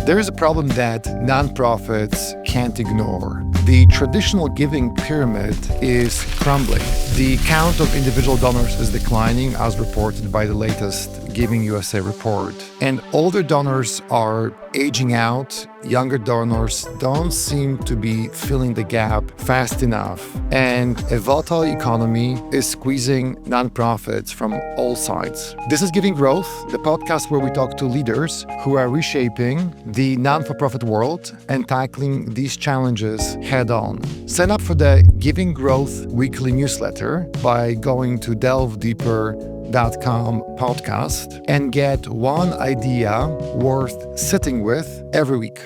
There is a problem that nonprofits can't ignore. The traditional giving pyramid is crumbling. The count of individual donors is declining, as reported by the latest Giving USA report. And older donors are aging out. Younger donors don't seem to be filling the gap fast enough. And a volatile economy is squeezing nonprofits from all sides. This is Giving Growth, the podcast where we talk to leaders who are reshaping the non-for-profit world and tackling these challenges head-on. Sign up for the Giving Growth weekly newsletter by going to delvedeeper.com podcast and get one idea worth sitting with every week.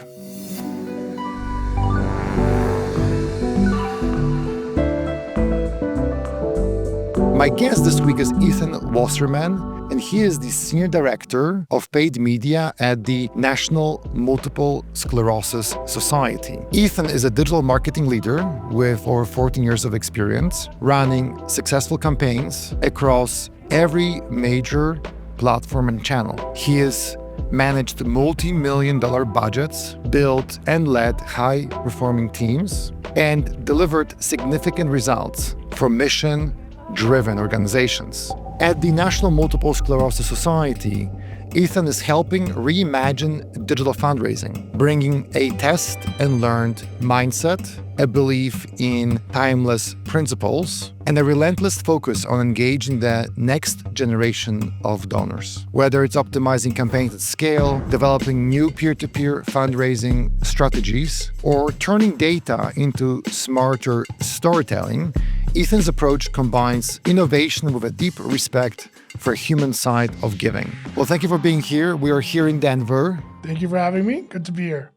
My guest this week is Ethan Wasserman, and he is the Senior Director of Paid Media at the National Multiple Sclerosis Society. Ethan is a digital marketing leader with over 14 years of experience running successful campaigns across every major platform and channel. He has managed multi-million-dollar budgets, built and led high-performing teams, and delivered significant results for mission-driven organizations. At the National Multiple Sclerosis Society, Ethan is helping reimagine digital fundraising, bringing a test and learned mindset, a belief in timeless principles, and a relentless focus on engaging the next generation of donors. Whether it's optimizing campaigns at scale, developing new peer-to-peer fundraising strategies, or turning data into smarter storytelling, Ethan's approach combines innovation with a deep respect for human side of giving. Well, thank you for being here. We are here in Denver. Thank you for having me. Good to be here.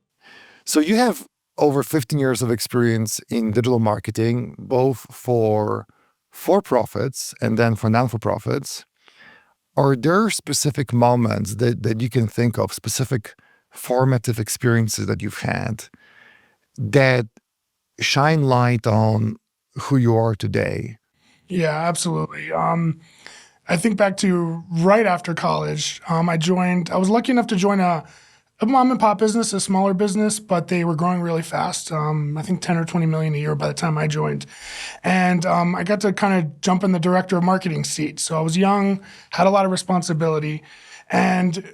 So you have over 15 years of experience in digital marketing, both for for-profits and then for non-for-profits. Are there specific moments that you can think of, specific formative experiences that you've had that shine light on who you are today? Yeah, absolutely. I think back to right after college, I was lucky enough to join a mom and pop business, a smaller business, but they were growing really fast. I think 10 or 20 million a year by the time I joined. And I got to kind of jump in the director of marketing seat. So I was young, had a lot of responsibility, and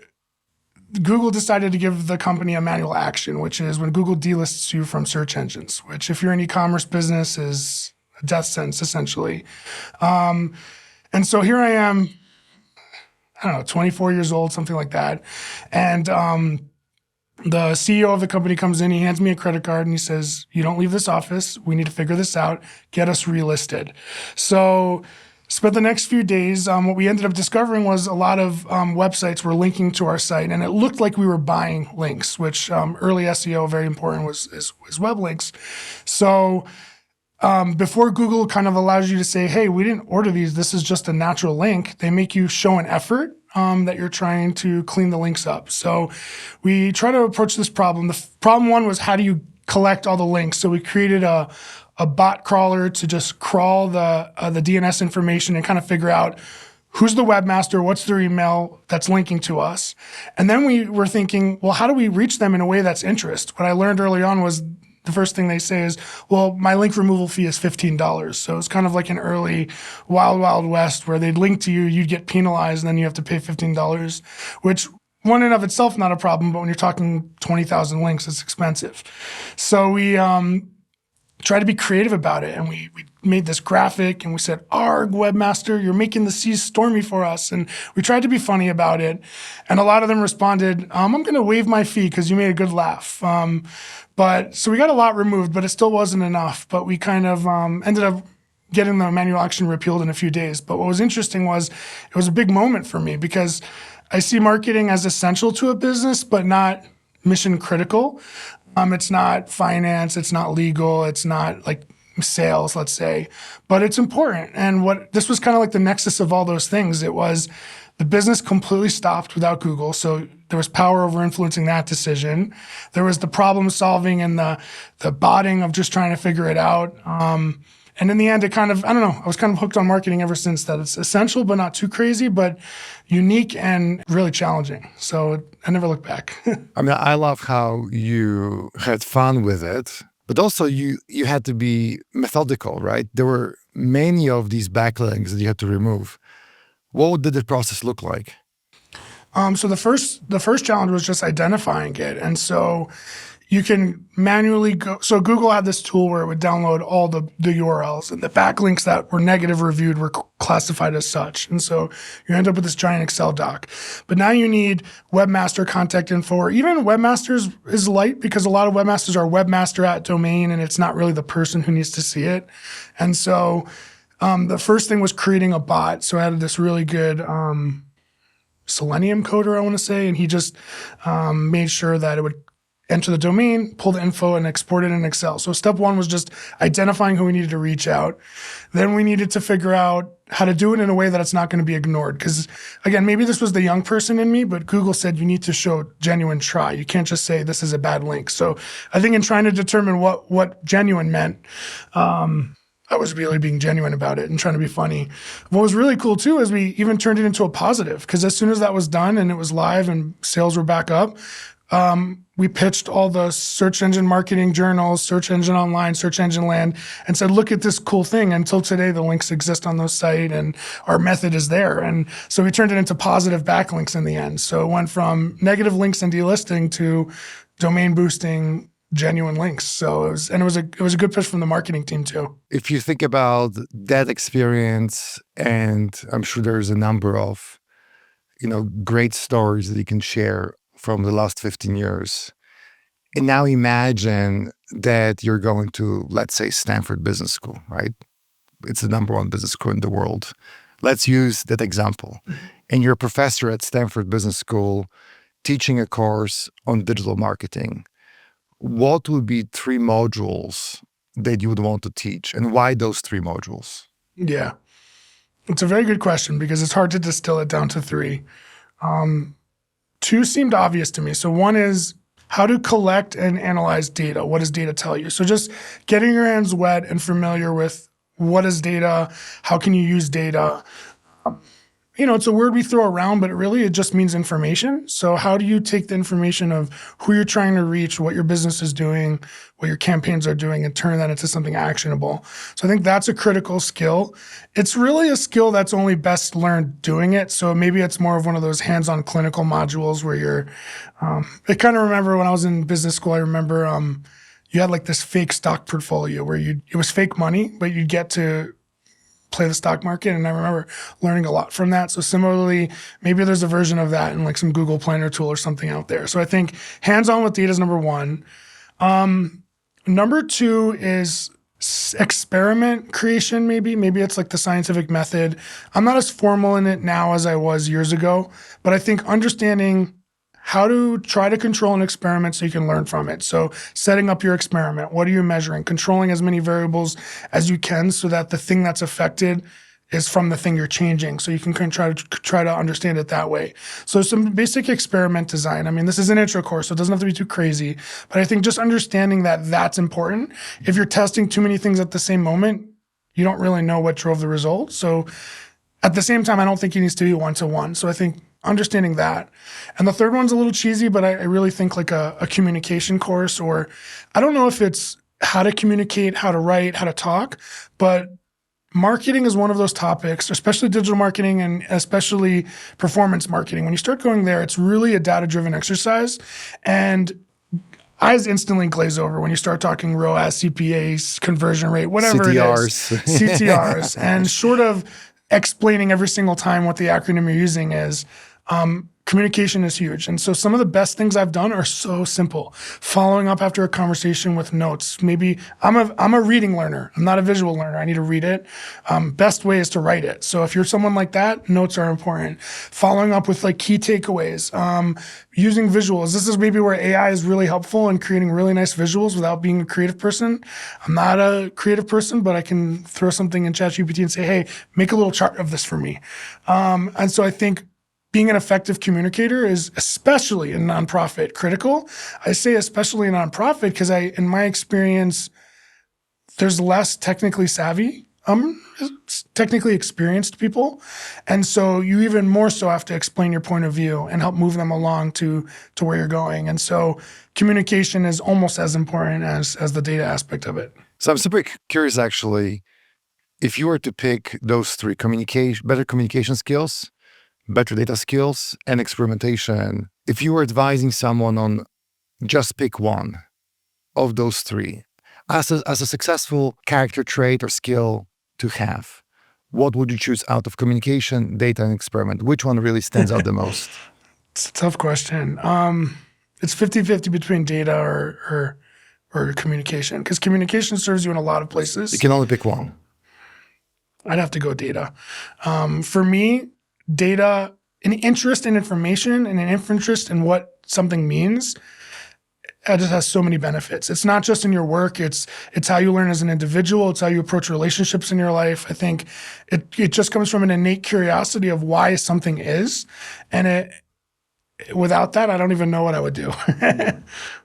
Google decided to give the company a manual action, which is when Google delists you from search engines, which if you're an e-commerce business is a death sentence, essentially. And so here I am, 24 years old, something like that. And the CEO of the company comes in, he hands me a credit card and he says, "You don't leave this office. We need to figure this out. Get us relisted." So spent the next few days, what we ended up discovering was a lot of websites were linking to our site, and it looked like we were buying links, which early SEO, very important, is web links. So before Google kind of allows you to say, "Hey, we didn't order these, this is just a natural link," they make you show an effort that you're trying to clean the links up. So we try to approach this problem. The problem one was, how do you collect all the links? So we created a bot crawler to just crawl the DNS information and kind of figure out who's the webmaster, what's their email that's linking to us. And then we were thinking, well, how do we reach them in a way that's interest? What I learned early on was the first thing they say is, well, my link removal fee is $15. So it's kind of like an early wild, wild west where they'd link to you, you'd get penalized, and then you have to pay $15, which one in of itself not a problem, but when you're talking 20,000 links, it's expensive. So we tried to be creative about it, and we made this graphic, and we said, "Arg, webmaster, you're making the seas stormy for us." And we tried to be funny about it, and a lot of them responded, "I'm going to waive my fee because you made a good laugh." So we got a lot removed, but it still wasn't enough. But we kind of ended up getting the manual action repealed in a few days. But what was interesting was it was a big moment for me because I see marketing as essential to a business, but not mission critical. It's not finance, it's not legal, it's not like sales, let's say, but it's important. And this was kind of like the nexus of all those things. It was the business completely stopped without Google. So there was power over influencing that decision. There was the problem solving and the botting of just trying to figure it out. And in the end, it kind of, I don't know, I was kind of hooked on marketing ever since that. It's essential, but not too crazy, but unique and really challenging. So I never look back. I mean, I love how you had fun with it, but also you had to be methodical, right? There were many of these backlinks that you had to remove. What did the process look like? So the first challenge was just identifying it. And so you can manually go. So Google had this tool where it would download all the URLs, and the backlinks that were negative reviewed were classified as such. And so you end up with this giant Excel doc. But now you need webmaster contact info, or even webmasters is light because a lot of webmasters are webmaster at domain, and it's not really the person who needs to see it. And so the first thing was creating a bot. So I had this really good Selenium coder, I want to say, and he just made sure that it would enter the domain, pull the info, and export it in Excel. So step one was just identifying who we needed to reach out. Then we needed to figure out how to do it in a way that it's not going to be ignored. Because again, maybe this was the young person in me, but Google said you need to show genuine try. You can't just say this is a bad link. So I think in trying to determine what genuine meant, I was really being genuine about it and trying to be funny. What was really cool too is we even turned it into a positive, because as soon as that was done and it was live and sales were back up, we pitched all the search engine marketing journals, search engine online, search engine land, and said, look at this cool thing. Until today, the links exist on those sites and our method is there. And so we turned it into positive backlinks in the end. So it went from negative links and delisting to domain boosting genuine links. So it was a good push from the marketing team too. If you think about that experience, and I'm sure there's a number of, great stories that you can share from the last 15 years. And now imagine that you're going to, let's say, Stanford Business School, right? It's the number one business school in the world. Let's use that example. And you're a professor at Stanford Business School teaching a course on digital marketing. What would be 3 modules that you would want to teach, and why those 3 modules? Yeah, it's a very good question because it's hard to distill it down to 3. 2 seemed obvious to me. So one is how to collect and analyze data. What does data tell you? So just getting your hands wet and familiar with what is data, how can you use data. It's a word we throw around, but it just means information. So how do you take the information of who you're trying to reach, what your business is doing, what your campaigns are doing, and turn that into something actionable? So I think that's a critical skill. It's really a skill that's only best learned doing it. So maybe it's more of one of those hands-on clinical modules where you're, I kind of remember when I was in business school, I remember you had like this fake stock portfolio where it was fake money, but you'd get to play the stock market. And I remember learning a lot from that. So similarly, maybe there's a version of that in like some Google Planner tool or something out there. So I think hands-on with data is number 1. Number 2 is experiment creation, maybe. Maybe it's like the scientific method. I'm not as formal in it now as I was years ago, but I think understanding how to try to control an experiment so you can learn from it. So setting up your experiment. What are you measuring? Controlling as many variables as you can so that the thing that's affected is from the thing you're changing. So you can try to understand it that way. So some basic experiment design. I mean, this is an intro course, so it doesn't have to be too crazy. But I think just understanding that that's important. If you're testing too many things at the same moment, you don't really know what drove the result. So at the same time, I don't think it needs to be one-to-one. So I think understanding that. And the third one's a little cheesy, but I really think like a communication course, or I don't know if it's how to communicate, how to write, how to talk, but marketing is one of those topics, especially digital marketing and especially performance marketing. When you start going there, it's really a data-driven exercise, and eyes instantly glaze over when you start talking ROAS, CPAs, conversion rate, whatever CTRs. it is. CTRs. And short of explaining every single time what the acronym you're using is, communication is huge. And so some of the best things I've done are so simple. Following up after a conversation with notes. Maybe I'm a reading learner. I'm not a visual learner. I need to read it. Best way is to write it. So if you're someone like that, notes are important. Following up with like key takeaways. Using visuals. This is maybe where AI is really helpful in creating really nice visuals without being a creative person. I'm not a creative person, but I can throw something in ChatGPT and say, hey, make a little chart of this for me. And so I think being an effective communicator is, especially in nonprofit, critical. I say especially in nonprofit because in my experience, there's less technically savvy, technically experienced people. And so you even more so have to explain your point of view and help move them along to where you're going. And so communication is almost as important as the data aspect of it. So I'm super curious, actually, if you were to pick those three, better communication skills, better data skills, and experimentation, if you were advising someone on just pick one of those three as a successful character trait or skill to have, what would you choose out of communication, data, and experiment? Which one really stands out the most? It's a tough question. It's 50-50 between data or communication, because communication serves you in a lot of places. You can only pick one. I'd have to go data. For me, data, an interest in information and an interest in what something means, it just has so many benefits. It's not just in your work. It's how you learn as an individual. It's how you approach relationships in your life. I think it just comes from an innate curiosity of why something is. And without that, I don't even know what I would do.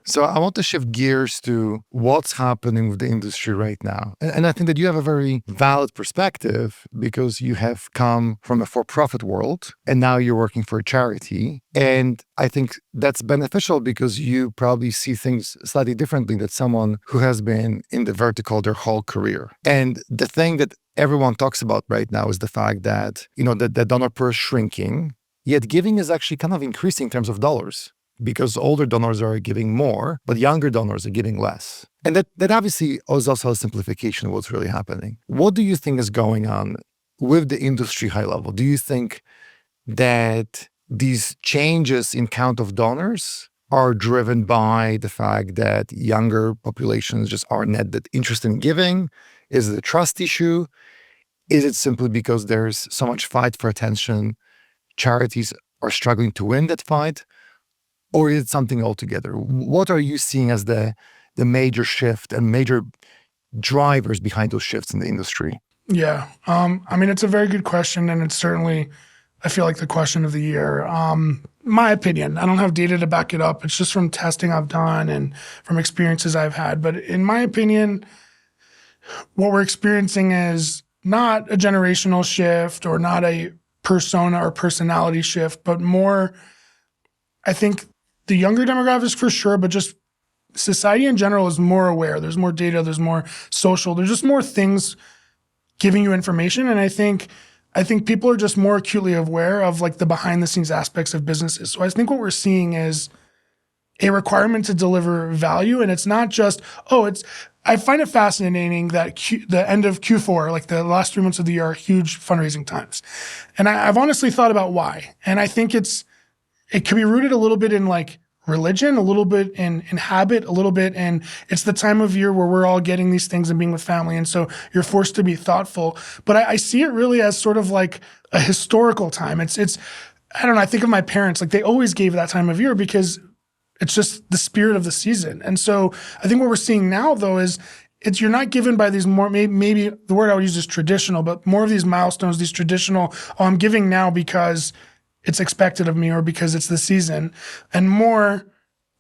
So I want to shift gears to what's happening with the industry right now. And I think that you have a very valid perspective because you have come from a for-profit world and now you're working for a charity. And I think that's beneficial because you probably see things slightly differently than someone who has been in the vertical their whole career. And the thing that everyone talks about right now is the fact that, the donor purse shrinking, yet giving is actually kind of increasing in terms of dollars because older donors are giving more, but younger donors are giving less. And that obviously is also a simplification of what's really happening. What do you think is going on with the industry high level? Do you think that these changes in count of donors are driven by the fact that younger populations just aren't that interested in giving? Is it a trust issue? Is it simply because there's so much fight for attention, charities are struggling to win that fight? Or is it something altogether? What are you seeing as the major shift and major drivers behind those shifts in the industry? Yeah. It's a very good question, and it's certainly, I feel like, the question of the year. My opinion, I don't have data to back it up. It's just from testing I've done and from experiences I've had. But in my opinion, what we're experiencing is not a generational shift or not a persona or personality shift, but more, I think, the younger demographics for sure, but just society in general is more aware. There's more data, there's more social, there's just more things giving you information. And I think people are just more acutely aware of like the behind the scenes aspects of businesses. So I think what we're seeing is a requirement to deliver value. And it's not just, I find it fascinating that the end of Q4, like the last 3 months of the year, are huge fundraising times. And I've honestly thought about why. And I think it can be rooted a little bit in like religion, a little bit in habit, a little bit in it's the time of year where we're all getting these things and being with family. And so you're forced to be thoughtful. But I see it really as sort of like a historical time. It's I don't know, I think of my parents, like they always gave that time of year because it's just the spirit of the season. And so I think what we're seeing now though is you're not given by these more, maybe the word I would use is traditional, but more of these milestones, these traditional, I'm giving now because it's expected of me or because it's the season, and more,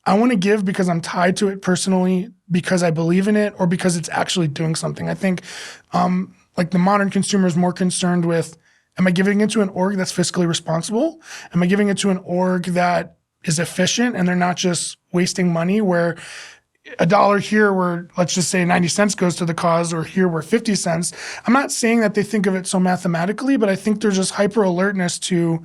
I want to give because I'm tied to it personally, because I believe in it, or because it's actually doing something. I think like the modern consumer is more concerned with, am I giving it to an org that's fiscally responsible? Am I giving it to an org that is efficient and they're not just wasting money where $1 here where let's just say 90 cents goes to the cause or here where 50 cents. I'm not saying that they think of it so mathematically, but I think there's just hyper alertness to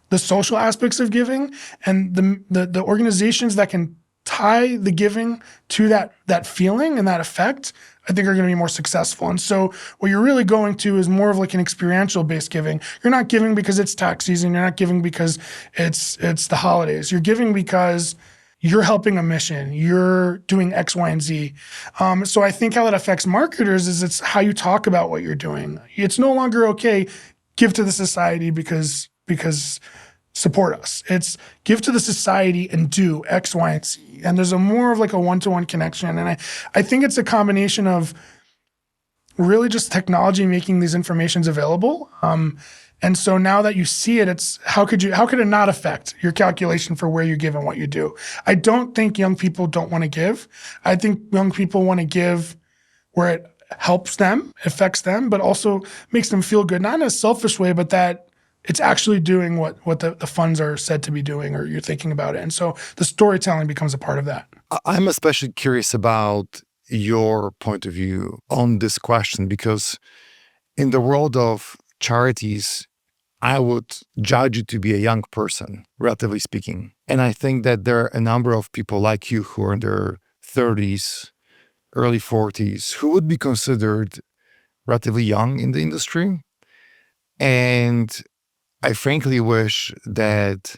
the social aspects of giving and the organizations that can tie the giving to that feeling and that effect, I think are going to be more successful. And so what you're really going to is more of like an experiential based giving. You're not giving because it's tax season. You're not giving because it's the holidays. You're giving because you're helping a mission. You're doing X, Y, and Z. So I think how that affects marketers is it's how you talk about what you're doing. It's no longer okay, give to the society because support us. It's give to the society and do X, Y, and Z. And there's a more of like a one-to-one connection. And I think it's a combination of really just technology making these informations available. And so now that you see it, it's how could it not affect your calculation for where you give and what you do? I don't think young people don't want to give. I think young people want to give where it helps them, affects them, but also makes them feel good, not in a selfish way, but that it's actually doing what the funds are said to be doing, or you're thinking about it. And so the storytelling becomes a part of that. I'm especially curious about your point of view on this question, because in the world of charities, I would judge you to be a young person, relatively speaking. And I think that there are a number of people like you who are in their 30s, early 40s, who would be considered relatively young in the industry. And I frankly wish that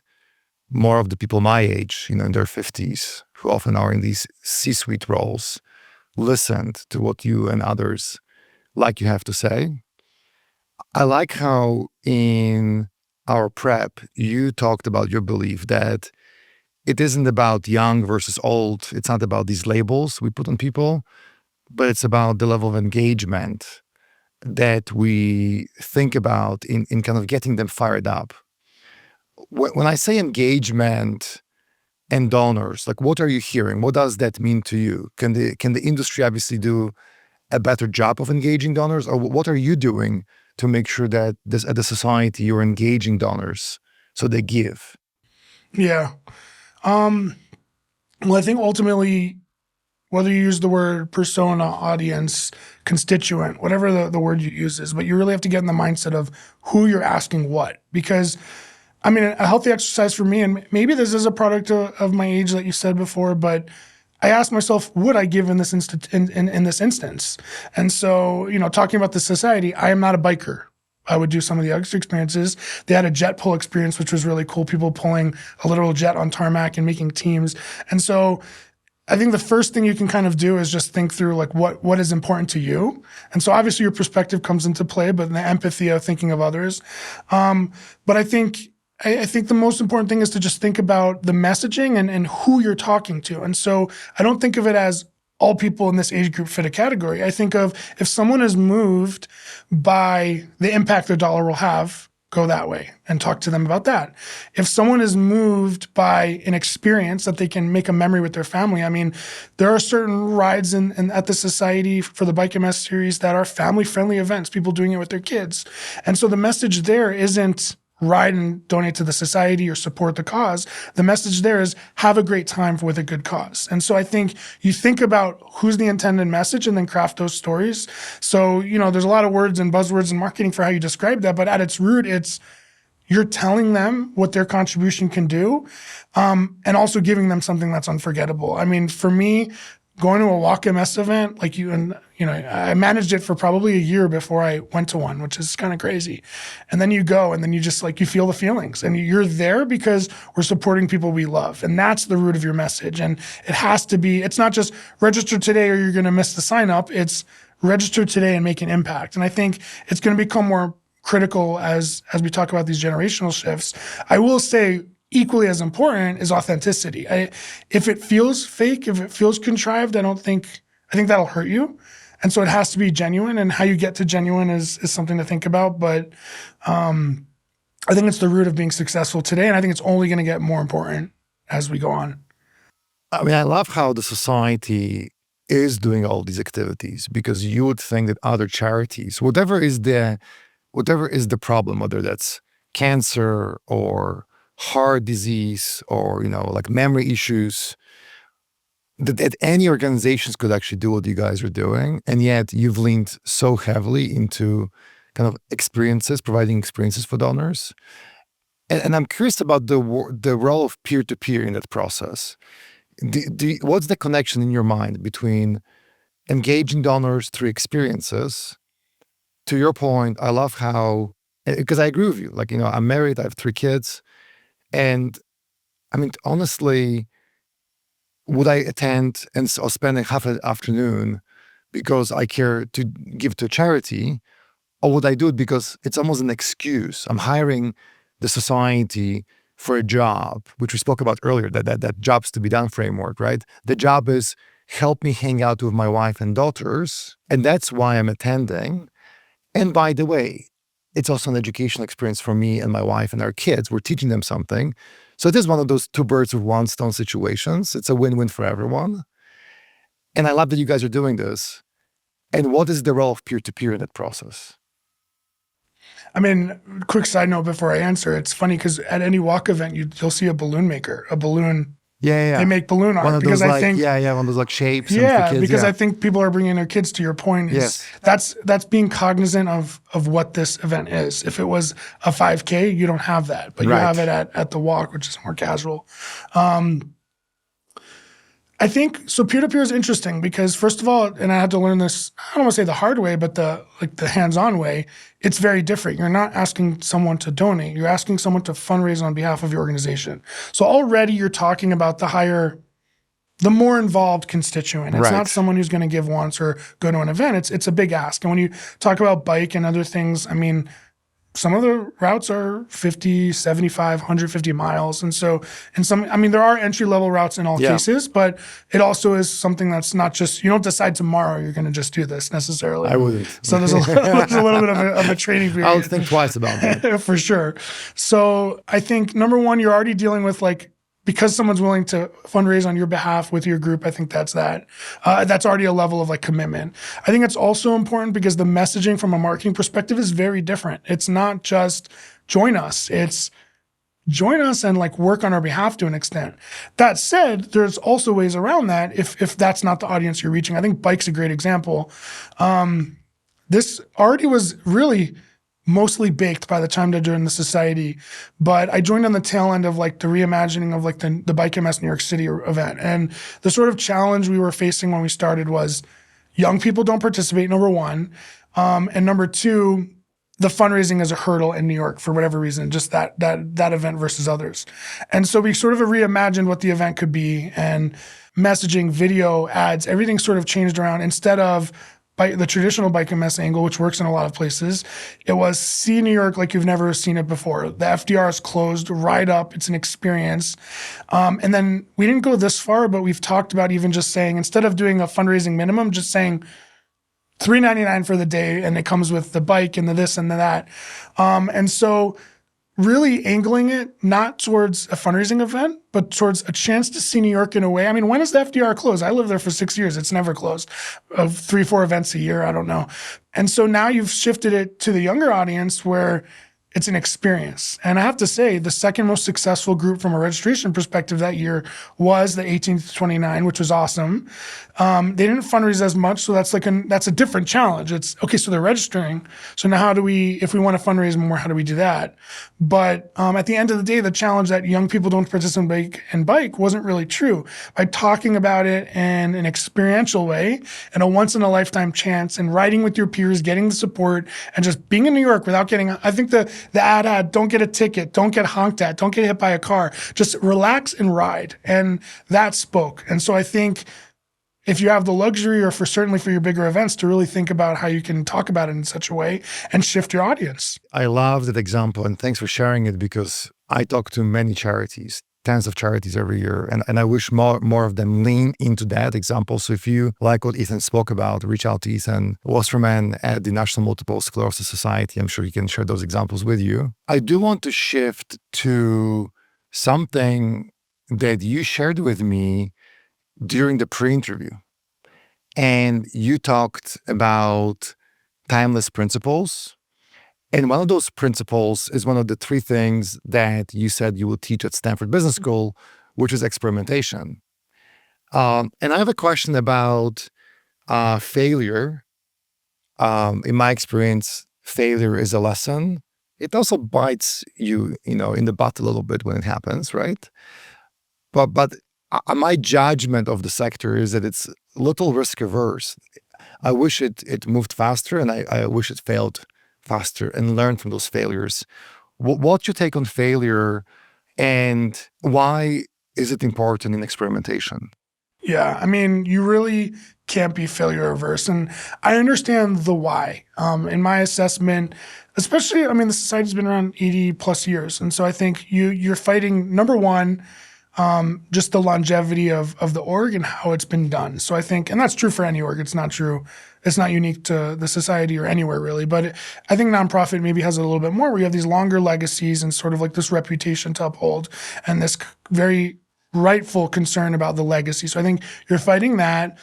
more of the people my age, in their 50s, who often are in these C-suite roles, listened to what you and others like you have to say. I like how in our prep, you talked about your belief that it isn't about young versus old. It's not about these labels we put on people, but it's about the level of engagement that we think about in kind of getting them fired up. When I say engagement and donors, like, what are you hearing? What does that mean to you? Can the industry obviously do a better job of engaging donors, or what are you doing to make sure that at the society you're engaging donors so they give? Yeah. Well, I think ultimately, whether you use the word persona, audience, constituent, whatever the word you use is, but you really have to get in the mindset of who you're asking what. Because, I mean, a healthy exercise for me, and maybe this is a product of my age that you said before, but I asked myself, would I give in this in this instance? And so, talking about the society, I am not a biker. I would do some of the other experiences. They had a jet pull experience, which was really cool. People pulling a literal jet on tarmac and making teams. And so I think the first thing you can kind of do is just think through, like, what is important to you. And so obviously your perspective comes into play, but the empathy of thinking of others. But I think the most important thing is to just think about the messaging and who you're talking to. And so I don't think of it as all people in this age group fit a category. I think of, if someone is moved by the impact their dollar will have, go that way and talk to them about that. If someone is moved by an experience that they can make a memory with their family, I mean, there are certain rides at the Society for the Bike MS series that are family-friendly events, people doing it with their kids. And so the message there isn't ride and donate to the society or support the cause. The message there is have a great time with a good cause. And so I think you think about who's the intended message and then craft those stories. So, there's a lot of words and buzzwords in marketing for how you describe that, but at its root, it's you're telling them what their contribution can do, and also giving them something that's unforgettable. I mean, for me, going to a Walk MS event, like I managed it for probably a year before I went to one, which is kind of crazy. And then you go, and then you just you feel the feelings, and you're there because we're supporting people we love. And that's the root of your message. And it has to be, it's not just register today or you're going to miss the sign up. It's register today and make an impact. And I think it's going to become more critical as we talk about these generational shifts. I will say, equally as important is authenticity. If it feels fake, if it feels contrived, I think that'll hurt you. And so it has to be genuine, and how you get to genuine is something to think about. But I think it's the root of being successful today, and I think it's only going to get more important as we go on. I mean, I love how the society is doing all these activities, because you would think that other charities, whatever is the problem, whether that's cancer or heart disease or, like memory issues, that any organizations could actually do what you guys are doing. And yet you've leaned so heavily into kind of experiences, providing experiences for donors. And I'm curious about the role of peer-to-peer in that process. What's the connection in your mind between engaging donors through experiences? To your point, I love how, because I agree with you, I'm married, I have 3 kids. And I mean, honestly, would I attend or spend a half an afternoon because I care to give to a charity? Or would I do it because it's almost an excuse? I'm hiring the society for a job, which we spoke about earlier, that jobs to be done framework, right? The job is help me hang out with my wife and daughters. And that's why I'm attending. And by the way, it's also an educational experience for me and my wife and our kids. We're teaching them something. So it is one of those 2 birds with 1 stone situations. It's a win-win for everyone. And I love that you guys are doing this. And what is the role of peer-to-peer in that process? I mean, quick side note before I answer, it's funny because at any walk event, you'll see a balloon maker, a balloon. Yeah. They make balloon art One of because those I think, one of those like shapes. yeah, and for kids, because I think people are bringing their kids. To your point, is that's being cognizant of what this event is. If it was a 5K, you don't have that, but you have it at the walk, which is more casual. I think so. Peer-to-peer is interesting because, first of all, and I had to learn this, I don't want to say the hard way, but the hands-on way, it's very different. You're not asking someone to donate. You're asking someone to fundraise on behalf of your organization. So already you're talking about the more involved constituent. It's not someone who's going to give once or go to an event. It's a big ask. And when you talk about bike and other things, I mean, some of the routes are 50, 75, 150 miles. And so, there are entry-level routes in all cases, but it also is something that's not just, you don't decide tomorrow you're going to just do this necessarily. I wouldn't. So there's a little bit of a training period. I would think twice about that. For sure. So I think, number one, you're already dealing with because someone's willing to fundraise on your behalf with your group, I think that's already a level of commitment. I think it's also important because the messaging from a marketing perspective is very different. It's not just join us. It's join us and work on our behalf to an extent. That said, there's also ways around that if that's not the audience you're reaching. I think bike's a great example. This already was really mostly baked by the time I joined the society, but I joined on the tail end of the reimagining of the Bike MS New York City event. And the sort of challenge we were facing when we started was young people don't participate, number one. And number two, the fundraising is a hurdle in New York for whatever reason, just that event versus others. And so we sort of reimagined what the event could be, and messaging, video, ads, everything sort of changed around. Instead of the traditional Bike MS angle, which works in a lot of places, it was see New York like you've never seen it before. The FDR is closed, ride up, it's an experience. And then we didn't go this far, but we've talked about even just saying, instead of doing a fundraising minimum, just saying $3.99 for the day, and it comes with the bike and the this and the that. And so really angling it not towards a fundraising event, but towards a chance to see New York in a way. I mean, when is the FDR closed? I lived there for 6 years. It's never closed. 3-4 events a year, I don't know. And so now you've shifted it to the younger audience where it's an experience. And I have to say, the second most successful group from a registration perspective that year was the 18 to 29, which was awesome. They didn't fundraise as much, so that's a different challenge. It's, okay, so they're registering. So now if we want to fundraise more, how do we do that? But at the end of the day, the challenge that young people don't participate in bike wasn't really true. By talking about it in an experiential way, and a once-in-a-lifetime chance, and riding with your peers, getting the support, and just being in New York without getting, I think the ad had, don't get a ticket, don't get honked at, don't get hit by a car, just relax and ride. And that spoke. And so I think if you have the luxury, or certainly for your bigger events, to really think about how you can talk about it in such a way and shift your audience. I love that example, and thanks for sharing it, because I talk to many charities, tens of charities every year, and I wish more of them lean into that example. So if you like what Ethan spoke about, reach out to Ethan Wasserman at the National Multiple Sclerosis Society. I'm sure he can share those examples with you. I do want to shift to something that you shared with me during the pre-interview. And you talked about timeless principles. And one of those principles is one of the 3 things that you said you will teach at Stanford Business School, which is experimentation. And I have a question about failure. In my experience, failure is a lesson. It also bites you, in the butt a little bit when it happens, right? But my judgment of the sector is that it's a little risk averse. I wish it moved faster, and I wish it failed faster and learn from those failures. What's your take on failure, and why is it important in experimentation? Yeah, I mean, you really can't be failure averse. And I understand the why. In my assessment, especially, the society's been around 80 plus years. And so I think you're fighting, number one, just the longevity of the org and how it's been done. So I think, and that's true for any org, it's not unique to the society or anywhere really, but I think nonprofit maybe has a little bit more, where you have these longer legacies and sort of this reputation to uphold, and this very rightful concern about the legacy. So I think you're fighting that.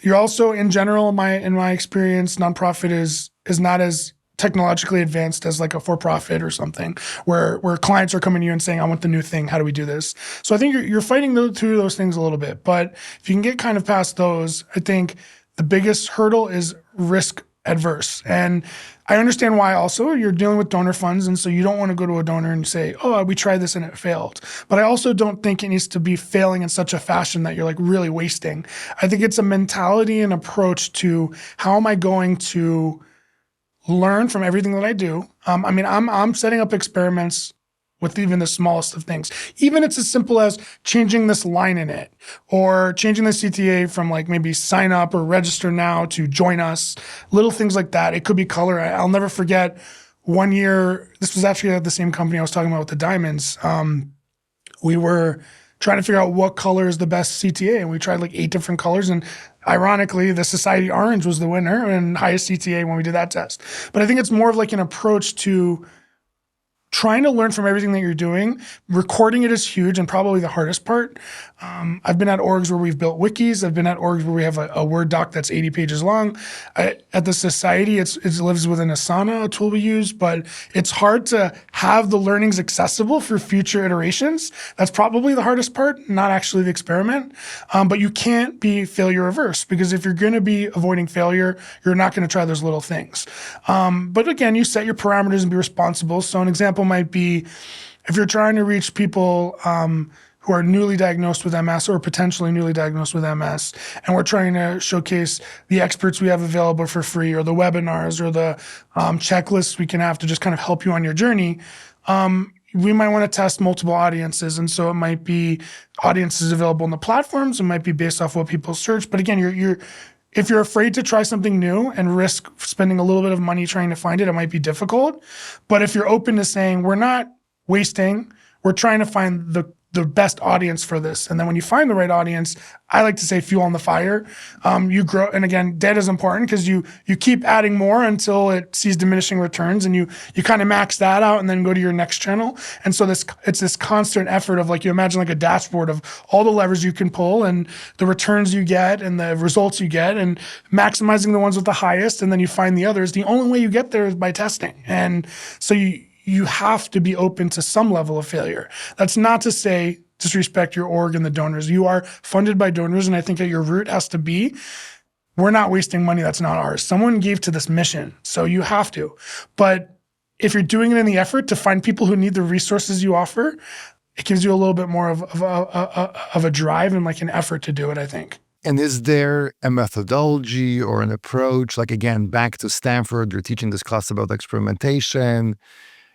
You're also, in general, in my experience, nonprofit is not as technologically advanced as like a for-profit or something, where clients are coming to you and saying, I want the new thing. How do we do this? So I think you're fighting through those things a little bit. But if you can get kind of past those, I think the biggest hurdle is risk adverse. And I understand why also you're dealing with donor funds. And so you don't want to go to a donor and say, oh, we tried this and it failed. But I also don't think it needs to be failing in such a fashion that you're like really wasting. I think it's a mentality and approach to how am I going to learn from everything that I do. I'm setting up experiments with even the smallest of things. Even it's as simple as changing this line in it or changing the CTA from like maybe sign up or register now to join us, little things like that. It could be color. I'll never forget one year, this was actually at the same company I was talking about with the diamonds. We were trying to figure out what color is the best CTA. And we tried like 8 different colors. And ironically, the Society Orange was the winner and highest CTA when we did that test. But I think it's more of like an approach to trying to learn from everything that you're doing. Recording it is huge and probably the hardest part. I've been at orgs where we've built wikis. I've been at orgs where we have a Word doc that's 80 pages long. At the Society, it lives within Asana, a tool we use, but it's hard to have the learnings accessible for future iterations. That's probably the hardest part, not actually the experiment. But you can't be failure averse, because if you're going to be avoiding failure, you're not going to try those little things. But again, you set your parameters and be responsible. So an example might be if you're trying to reach people who are newly diagnosed with MS or potentially newly diagnosed with MS, and we're trying to showcase the experts we have available for free or the webinars or the checklists we can have to just kind of help you on your journey, we might want to test multiple audiences. And so it might be audiences available on the platforms. It might be based off what people search. But again, if you're afraid to try something new and risk spending a little bit of money trying to find it, it might be difficult. But if you're open to saying, we're not wasting, we're trying to find the best audience for this. And then when you find the right audience, I like to say fuel on the fire. You grow. And again, debt is important because you keep adding more until it sees diminishing returns, and you kind of max that out and then go to your next channel. And so it's this constant effort of, like, you imagine like a dashboard of all the levers you can pull and the returns you get and the results you get, and maximizing the ones with the highest. And then you find the others. The only way you get there is by testing. And so you have to be open to some level of failure. That's not to say disrespect your org and the donors. You are funded by donors, and I think at your root has to be, we're not wasting money that's not ours. Someone gave to this mission, so you have to. But if you're doing it in the effort to find people who need the resources you offer, it gives you a little bit more of a drive and like an effort to do it, I think. And is there a methodology or an approach, like, again, back to Stanford, you're teaching this class about experimentation,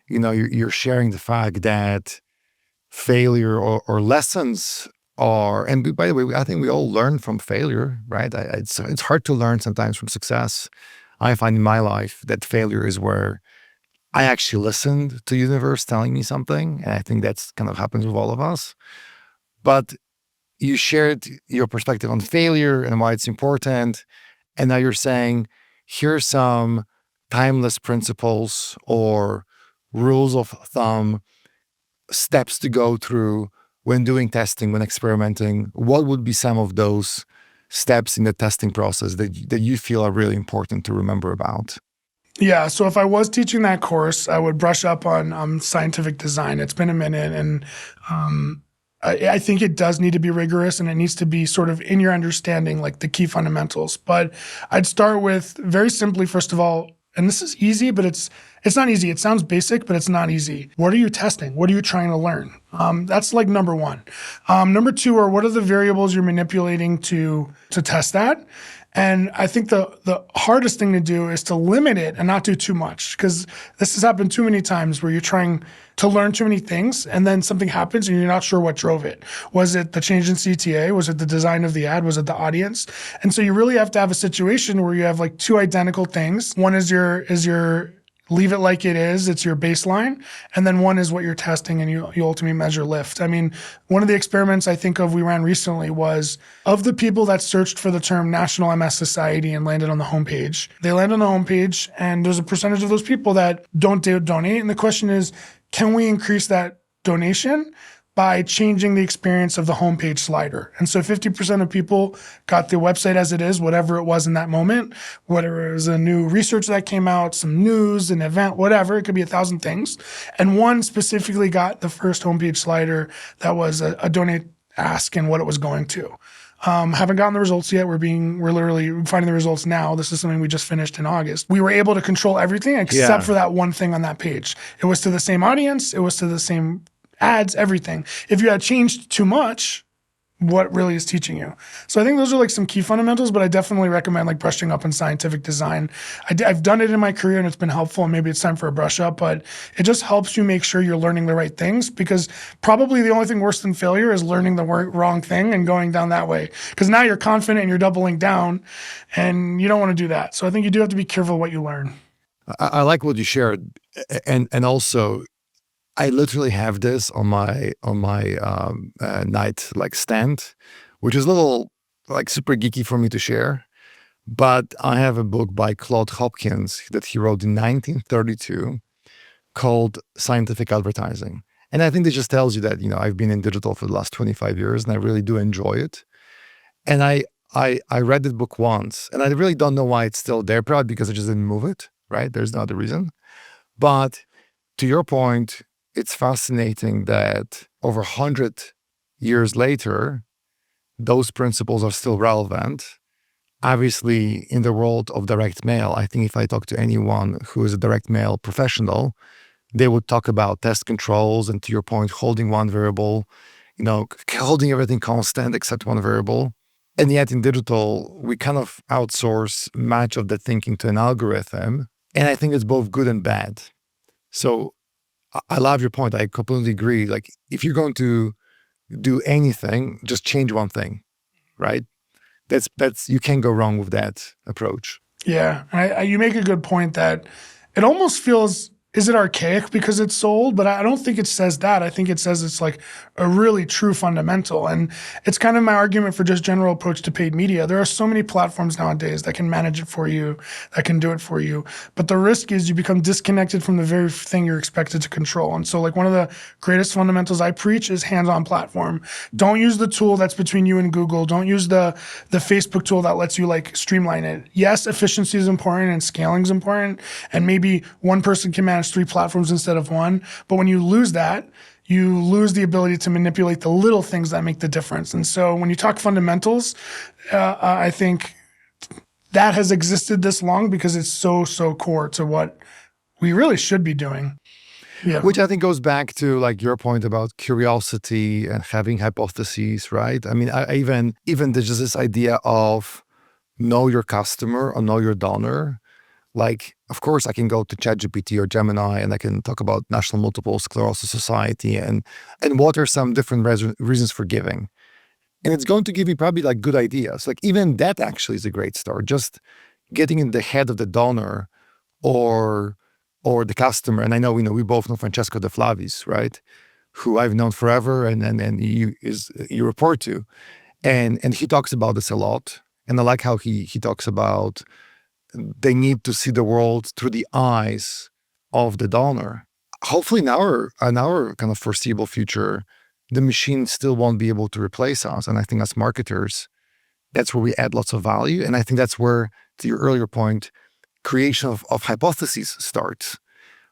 you're sharing the fact that failure or lessons are, and by the way, I think we all learn from failure, right? It's hard to learn sometimes from success. I find in my life that failure is where I actually listened to the universe telling me something. And I think that's kind of happens with all of us. But you shared your perspective on failure and why it's important. And now you're saying, here's some timeless principles or rules of thumb, steps to go through when doing testing, when experimenting. What would be some of those steps in the testing process that you feel are really important to remember about? Yeah, so if I was teaching that course, I would brush up on scientific design. It's been a minute, and I think it does need to be rigorous, and it needs to be sort of in your understanding, like the key fundamentals. But I'd start with, very simply, first of all, and this is easy, but it's not easy. It sounds basic, but it's not easy. What are you testing? What are you trying to learn? That's like number one. Number two are, what are the variables you're manipulating to test that? And I think the hardest thing to do is to limit it and not do too much, because this has happened too many times where you're trying to learn too many things and then something happens and you're not sure what drove it. Was it the change in CTA? Was it the design of the ad? Was it the audience? And so you really have to have a situation where you have like two identical things. One is your leave it like it is, it's your baseline. And then one is what you're testing, and you ultimately measure lift. I mean, one of the experiments I think of we ran recently was, of the people that searched for the term National MS Society and landed on the homepage, they land on the homepage, and there's a percentage of those people that don't donate. And the question is, can we increase that donation by changing the experience of the homepage slider. And so 50% of people got the website as it is, whatever it was in that moment, whether it was a new research that came out, some news, an event, whatever, it could be 1,000 things. And one specifically got the first homepage slider that was a donate ask and what it was going to. Haven't gotten the results yet. We're literally finding the results now. This is something we just finished in August. We were able to control everything except for that one thing on that page. It was to the same audience. It was to the same ads, everything. If you had changed too much, what really is teaching you? So I think those are like some key fundamentals, but I definitely recommend like brushing up in scientific design. I've done it in my career and it's been helpful, and maybe it's time for a brush up, but it just helps you make sure you're learning the right things, because probably the only thing worse than failure is learning the wrong thing and going down that way. Because now you're confident and you're doubling down, and you don't want to do that. So I think you do have to be careful what you learn. I like what you shared, and also I literally have this on my night like stand, which is a little like super geeky for me to share. But I have a book by Claude Hopkins that he wrote in 1932 called Scientific Advertising. And I think this just tells you that, I've been in digital for the last 25 years and I really do enjoy it. And I read this book once, and I really don't know why it's still there, probably because I just didn't move it, right? There's no other reason. But to your point, it's fascinating that over 100 years later, those principles are still relevant. Obviously, in the world of direct mail, I think if I talk to anyone who is a direct mail professional, they would talk about test controls and, to your point, holding one variable, holding everything constant except one variable. And yet in digital, we kind of outsource much of the thinking to an algorithm. And I think it's both good and bad. So I love your point. I completely agree. Like, if you're going to do anything, just change one thing, right? That's you can't go wrong with that approach. Yeah, you make a good point that it almost feels, is it archaic because it's sold? But I don't think it says that. I think it says it's like a really true fundamental. And it's kind of my argument for just general approach to paid media. There are so many platforms nowadays that can manage it for you, that can do it for you. But the risk is you become disconnected from the very thing you're expected to control. And so like one of the greatest fundamentals I preach is hands-on platform. Don't use the tool that's between you and Google. Don't use the Facebook tool that lets you like streamline it. Yes, efficiency is important and scaling is important. And maybe one person can manage 3 platforms instead of one. But when you lose that, you lose the ability to manipulate the little things that make the difference. And so when you talk fundamentals, I think that has existed this long because it's so core to what we really should be doing. Yeah. Which I think goes back to like your point about curiosity and having hypotheses, right? I mean, even there's just this idea of know your customer or know your donor. Like, of course, I can go to ChatGPT or Gemini and I can talk about National Multiple Sclerosis Society and what are some different reasons for giving. And it's going to give me probably like good ideas. Like even that actually is a great start. Just getting in the head of the donor or the customer. And I know, we both know Francesco De Flavis, right? Who I've known forever and you report to. And he talks about this a lot. And I like how he talks about they need to see the world through the eyes of the donor. Hopefully in our kind of foreseeable future, the machine still won't be able to replace us. And I think as marketers, that's where we add lots of value. And I think that's where, to your earlier point, creation of hypotheses starts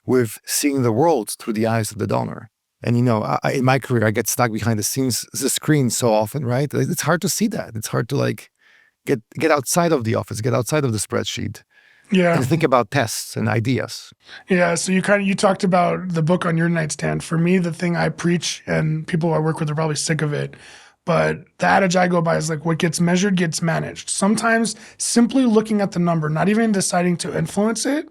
with seeing the world through the eyes of the donor. And, in my career, I get stuck behind the screen so often, right? It's hard to see that. It's hard to like, get outside of the office, get outside of the spreadsheet, and think about tests and ideas. Yeah, so you talked about the book on your nightstand. For me, the thing I preach, and people I work with are probably sick of it, but the adage I go by is like, what gets measured gets managed. Sometimes simply looking at the number, not even deciding to influence it,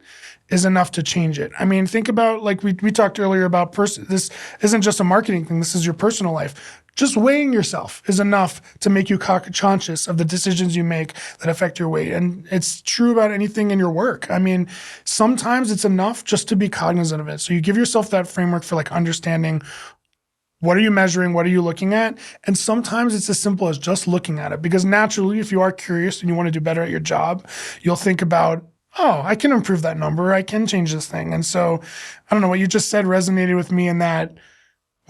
is enough to change it. I mean, think about, like we talked earlier about this isn't just a marketing thing, this is your personal life. Just weighing yourself is enough to make you conscious of the decisions you make that affect your weight. And it's true about anything in your work. I mean, sometimes it's enough just to be cognizant of it. So you give yourself that framework for like understanding, what are you measuring? What are you looking at? And sometimes it's as simple as just looking at it. Because naturally, if you are curious and you want to do better at your job, you'll think about, oh, I can improve that number. I can change this thing. And so, I don't know, what you just said resonated with me in that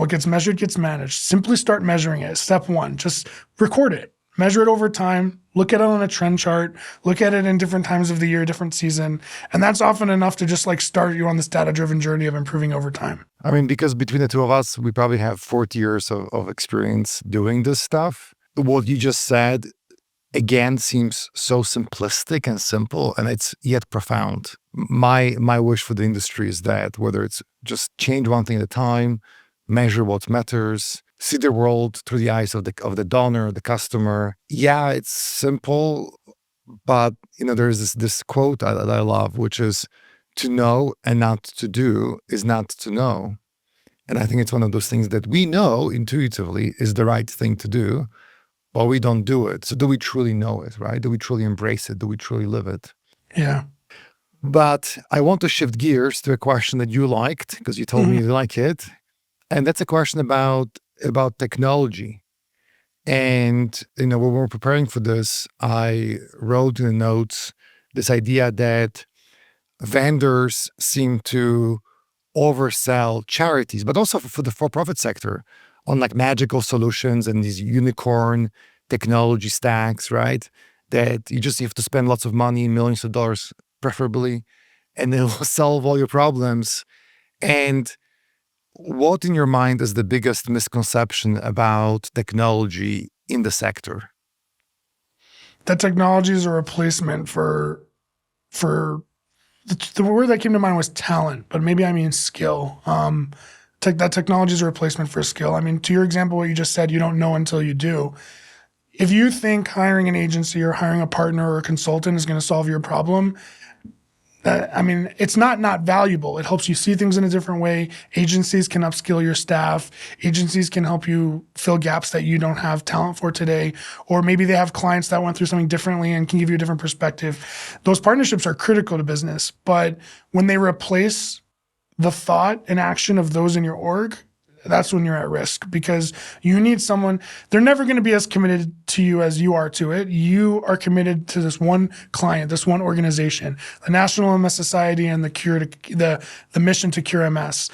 What gets measured gets managed. Simply start measuring it. Step one, just record it. Measure it over time. Look at it on a trend chart. Look at it in different times of the year, different season. And that's often enough to just like start you on this data-driven journey of improving over time. I mean, because between the two of us, we probably have 40 years of experience doing this stuff. What you just said, again, seems so simplistic and simple, and it's yet profound. My wish for the industry is that whether it's just change one thing at a time, measure what matters, see the world through the eyes of the donor, the customer. Yeah, it's simple, but there's this quote that I love, which is, to know and not to do is not to know. And I think it's one of those things that we know intuitively is the right thing to do, but we don't do it. So do we truly know it, right? Do we truly embrace it? Do we truly live it? Yeah. But I want to shift gears to a question that you liked, because you told me you like it. And that's a question about technology. And, when we were preparing for this, I wrote in the notes this idea that vendors seem to oversell charities, but also for the for-profit sector on like magical solutions and these unicorn technology stacks, right? That you have to spend lots of money, millions of dollars, preferably, and it will solve all your problems. And what in your mind is the biggest misconception about technology in the sector? That technology is a replacement for the word that came to mind was talent, but maybe I mean skill. That technology is a replacement for skill. I mean, to your example, what you just said, you don't know until you do. If you think hiring an agency or hiring a partner or a consultant is going to solve your problem, it's not valuable. It helps you see things in a different way. Agencies can upskill your staff. Agencies can help you fill gaps that you don't have talent for today. Or maybe they have clients that went through something differently and can give you a different perspective. Those partnerships are critical to business. But when they replace the thought and action of those in your org, that's when you're at risk, because you need someone. They're never going to be as committed to you as you are to it. You are committed to this one client, this one organization, the National MS Society and the mission to cure MS.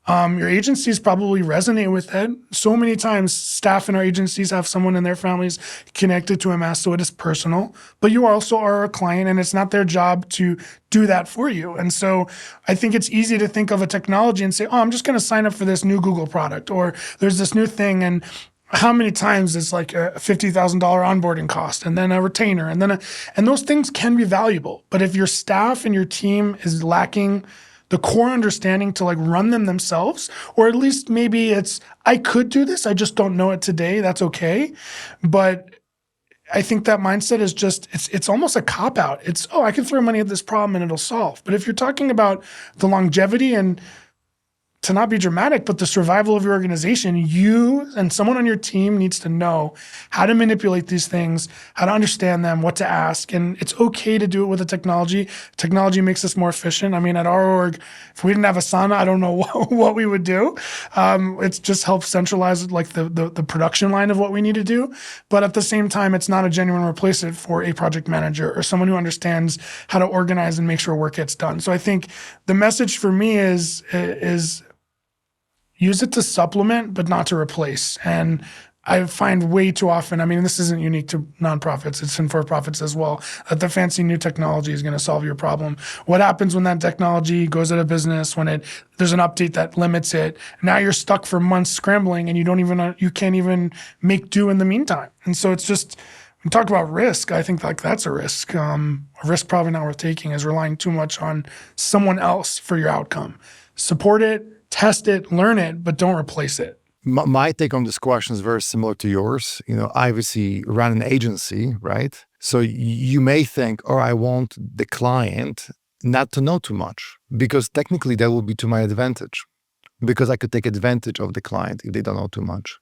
Your agencies probably resonate with it. So many times staff in our agencies have someone in their families connected to MS, so it is personal, but you also are a client and it's not their job to do that for you. And so I think it's easy to think of a technology and say, oh, I'm just going to sign up for this new Google product, or there's this new thing. And how many times it's like a $50,000 onboarding cost and then a retainer and those things can be valuable. But if your staff and your team is lacking the core understanding to like run them themselves, or at least maybe it's, I could do this, I just don't know it today, that's okay. But I think that mindset is just, it's almost a cop-out. It's, oh, I can throw money at this problem and it'll solve. But if you're talking about the longevity and, to not be dramatic, but the survival of your organization, you and someone on your team needs to know how to manipulate these things, how to understand them, what to ask. And it's okay to do it with the technology. Technology makes us more efficient. I mean, at our org, if we didn't have Asana, I don't know what we would do. It just helps centralize like the production line of what we need to do. But at the same time, it's not a genuine replacement for a project manager or someone who understands how to organize and make sure work gets done. So I think the message for me is use it to supplement, but not to replace. And I find way too often, I mean, this isn't unique to nonprofits, it's in for-profits as well, that the fancy new technology is going to solve your problem. What happens when that technology goes out of business, when there's an update that limits it? Now you're stuck for months scrambling and you can't even make do in the meantime. And so it's just, when we talk about risk, I think like that's a risk. A risk probably not worth taking is relying too much on someone else for your outcome. Support it, test it, learn it, but don't replace it. My take on this question is very similar to yours. I obviously run an agency, right? So you may think, oh, I want the client not to know too much, because technically that will be to my advantage, because I could take advantage of the client if they don't know too much.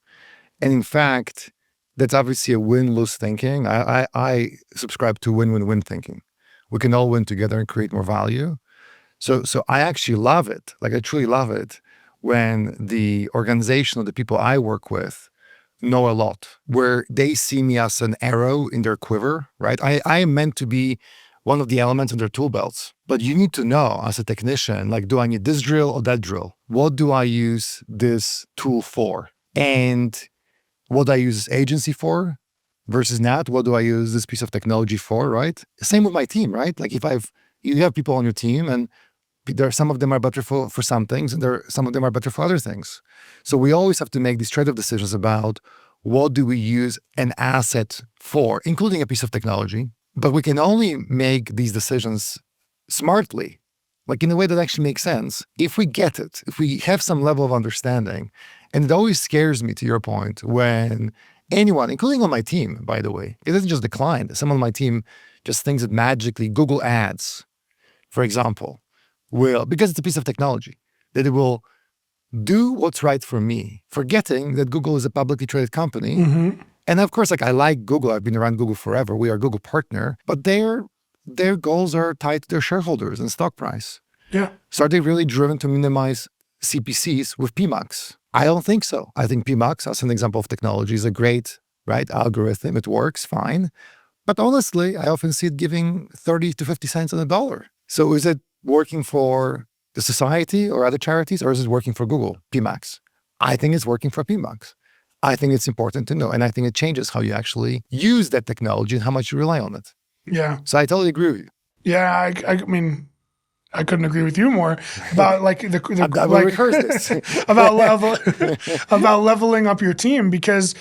And in fact, that's obviously a win-lose thinking. I subscribe to win-win-win thinking. We can all win together and create more value. So I actually love it. Like I truly love it when the organization or the people I work with know a lot, where they see me as an arrow in their quiver, right? I am meant to be one of the elements in their tool belts. But you need to know as a technician, like, do I need this drill or that drill? What do I use this tool for? And what do I use this agency for versus not? What do I use this piece of technology for, right? Same with my team, right? Like you have people on your team and some of them are better for some things and some of them are better for other things. So we always have to make these trade-off decisions about what do we use an asset for, including a piece of technology. But we can only make these decisions smartly, like in a way that actually makes sense, if we get it, if we have some level of understanding. And it always scares me, to your point, when anyone, including on my team, by the way, it isn't just the client. Someone on my team just thinks that magically Google Ads, for example, because it's a piece of technology, that it will do what's right for me, forgetting that Google is a publicly traded company. Mm-hmm. And of course, like, I like Google. I've been around Google forever. We are a Google partner, but their goals are tied to their shareholders and stock price. Yeah. So are they really driven to minimize CPCs with PMAX? I don't think so. I think PMAX, as an example of technology, is a great, right, algorithm. It works fine. But honestly, I often see it giving 30 to 50 cents on the dollar. So is it working for the society or other charities, or is it working for Google, PMAX? I think it's working for PMAX. I think it's important to know. And I think it changes how you actually use that technology and how much you rely on it. Yeah. So I totally agree with you. Yeah. I mean, I couldn't agree with you more about like about leveling up your team, because,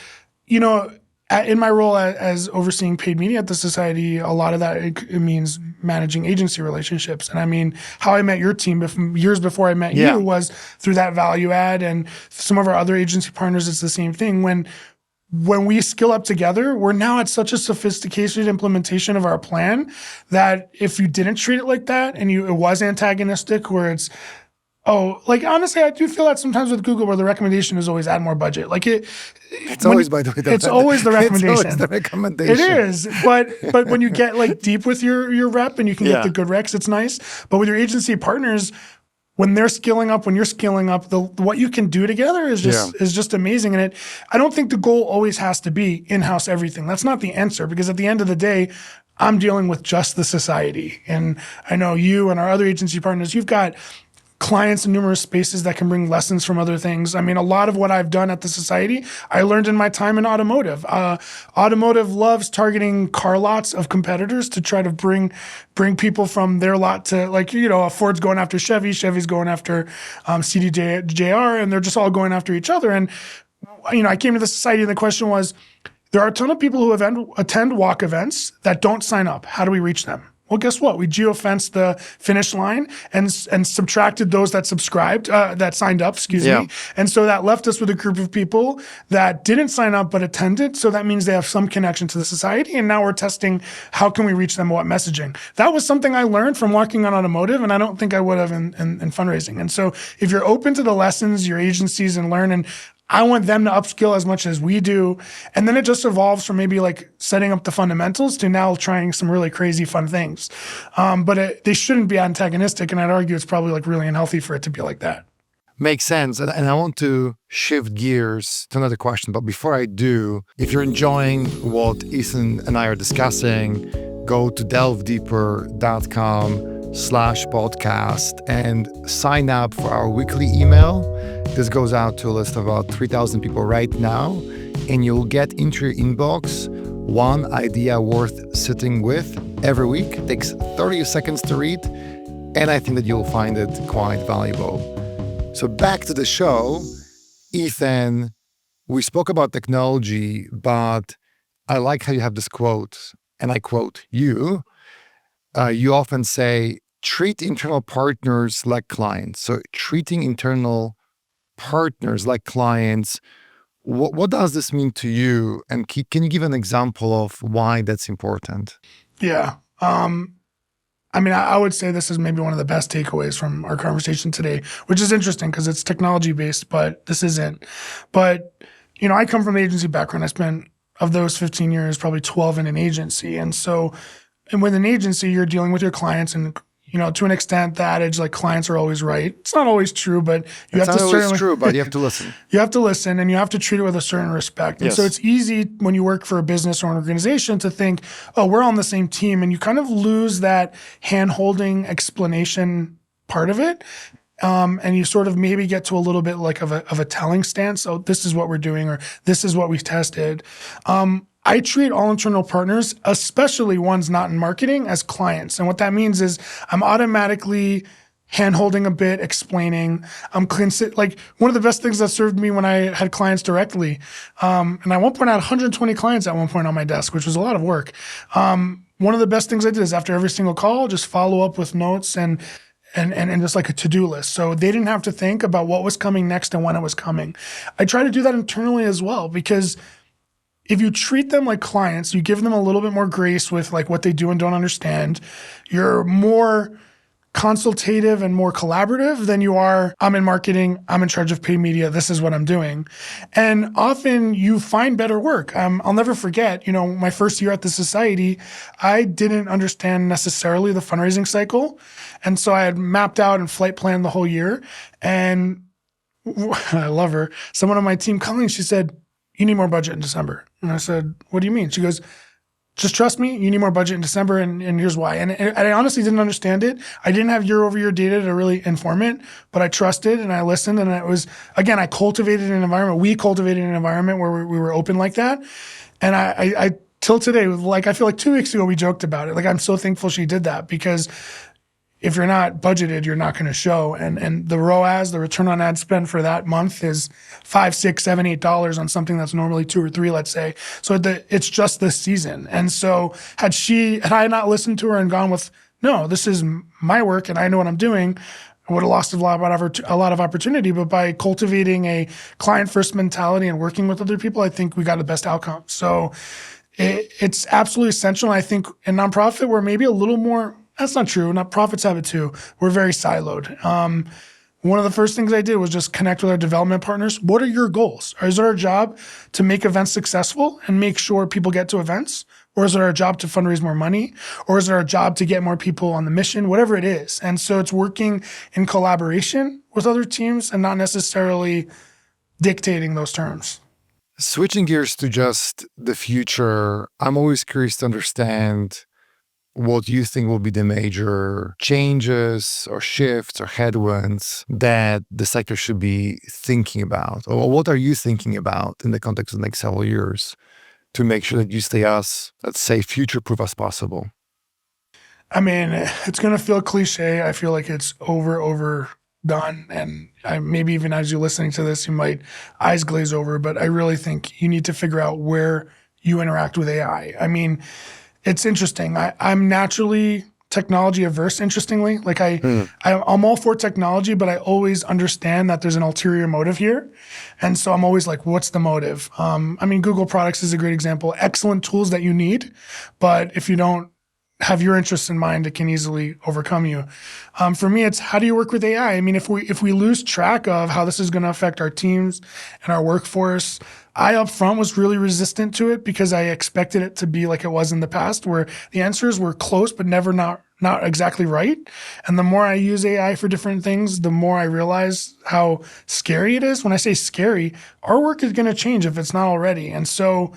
you know, in my role as overseeing paid media at the society, a lot of that it means managing agency relationships. And I mean, how I met your team years before I met you was through that value add, and some of our other agency partners. It's the same thing. When we skill up together, we're now at such a sophisticated implementation of our plan that if you didn't treat it like that and it was antagonistic, where it's, like, honestly, I do feel that sometimes with Google, where the recommendation is always add more budget. Like it's always, by the way, it's always the recommendation. It's always the recommendation. It is, but when you get like deep with your rep and you can get the good recs, it's nice. But with your agency partners, when they're skilling up, when you're scaling up, what you can do together is just amazing. And I don't think the goal always has to be in-house everything. That's not the answer, because at the end of the day, I'm dealing with just the society. And I know you and our other agency partners, you've got clients in numerous spaces that can bring lessons from other things. I mean, a lot of what I've done at the society, I learned in my time in automotive. Automotive loves targeting car lots of competitors to try to bring people from their lot to, like, you know, Ford's going after Chevy, Chevy's going after CDJR, and they're just all going after each other. And, you know, I came to the society and the question was, there are a ton of people who attend walk events that don't sign up. How do we reach them? Well, guess what? We geofenced the finish line and subtracted those that signed up, excuse me. And so that left us with a group of people that didn't sign up but attended. So that means they have some connection to the society. And now we're testing, how can we reach them, what messaging? That was something I learned from working on automotive, and I don't think I would have in fundraising. And so if you're open to the lessons, your agencies, and learn, and I want them to upskill as much as we do. And then it just evolves from maybe like setting up the fundamentals to now trying some really crazy fun things. But they shouldn't be antagonistic. And I'd argue it's probably like really unhealthy for it to be like that. Makes sense. And I want to shift gears to another question. But before I do, if you're enjoying what Ethan and I are discussing, go to delvedeeper.com/podcast and sign up for our weekly email. This goes out to a list of about 3,000 people right now, and you'll get into your inbox one idea worth sitting with every week. It takes 30 seconds to read, and I think that you'll find it quite valuable. So back to the show. Ethan, we spoke about technology, but I like how you have this quote, and I quote you. You often say, treat internal partners like clients. So treating internal partners like clients, what does this mean to you? And can you give an example of why that's important? Yeah. I mean, I would say this is maybe one of the best takeaways from our conversation today, which is interesting because it's technology-based, but this isn't. But, you know, I come from an agency background. I spent, of those 15 years, probably 12 in an agency. And so, and with an agency, you're dealing with your clients, and to an extent, the adage like clients are always right. It's not always true, but you have to certainly. It's not always true, but you have to listen. You have to listen, and you have to treat it with a certain respect. And Yes. so it's easy when you work for a business or an organization to think, oh, we're on the same team, and you kind of lose that hand-holding explanation part of it. And you sort of maybe get to a little bit like of a telling stance. So this is what we're doing, or this is what we've tested. I treat all internal partners, especially ones not in marketing, as clients. And what that means is I'm automatically hand-holding a bit, explaining. Like one of the best things that served me when I had clients directly, and at one point I had 120 clients at one point on my desk, which was a lot of work. One of the best things I did is after every single call, just follow up with notes and just like a to-do list. So they didn't have to think about what was coming next and when it was coming. I try to do that internally as well, because if you treat them like clients, you give them a little bit more grace with like what they do and don't understand, you're more consultative and more collaborative than you are, I'm in marketing, I'm in charge of paid media, this is what I'm doing. And often you find better work. I'll never forget, my first year at the society, I didn't understand necessarily the fundraising cycle. And so I had mapped out and flight planned the whole year. And I love her. Someone on my team calling, she said, you need more budget in December. And I said, what do you mean? She goes, just trust me, you need more budget in December, and here's why. And I honestly didn't understand it. I didn't have year-over-year data to really inform it, but I trusted and I listened. And it was, again, I cultivated an environment. We cultivated an environment where we were open like that. And I till today, like I feel like 2 weeks ago, we joked about it. Like I'm so thankful she did that, because if you're not budgeted, you're not going to show. And the ROAS, the return on ad spend for that month is $5, $6, $7, $8 on something that's normally 2 or 3, let's say. So it's just this season. And so had I not listened to her and gone with, no, this is my work and I know what I'm doing, I would have lost a lot of opportunity. But by cultivating a client-first mentality and working with other people, I think we got the best outcome. So it's absolutely essential. And I think in nonprofit, we're maybe a little more. That's not true. Nonprofits have it too. We're very siloed. One of the first things I did was just connect with our development partners. What are your goals? Is it our job to make events successful and make sure people get to events? Or is it our job to fundraise more money? Or is it our job to get more people on the mission? Whatever it is. And so it's working in collaboration with other teams and not necessarily dictating those terms. Switching gears to just the future, I'm always curious to understand what you think will be the major changes or shifts or headwinds that the sector should be thinking about? Or what are you thinking about in the context of the next several years to make sure that you stay as, let's say, future-proof as possible? I mean, it's going to feel cliche. I feel like it's overdone. And maybe even as you're listening to this, you might eyes glaze over. But I really think you need to figure out where you interact with AI. I mean, it's interesting. I'm naturally technology averse, interestingly. Like I'm all for technology, but I always understand that there's an ulterior motive here. And so I'm always like, what's the motive? I mean, Google products is a great example. Excellent tools that you need, but if you don't have your interests in mind, it can easily overcome you. For me, it's how do you work with AI? I mean, if we lose track of how this is going to affect our teams and our workforce, I up front was really resistant to it because I expected it to be like it was in the past, where the answers were close but never not exactly right. And the more I use AI for different things, the more I realize how scary it is. When I say scary, our work is going to change if it's not already. And so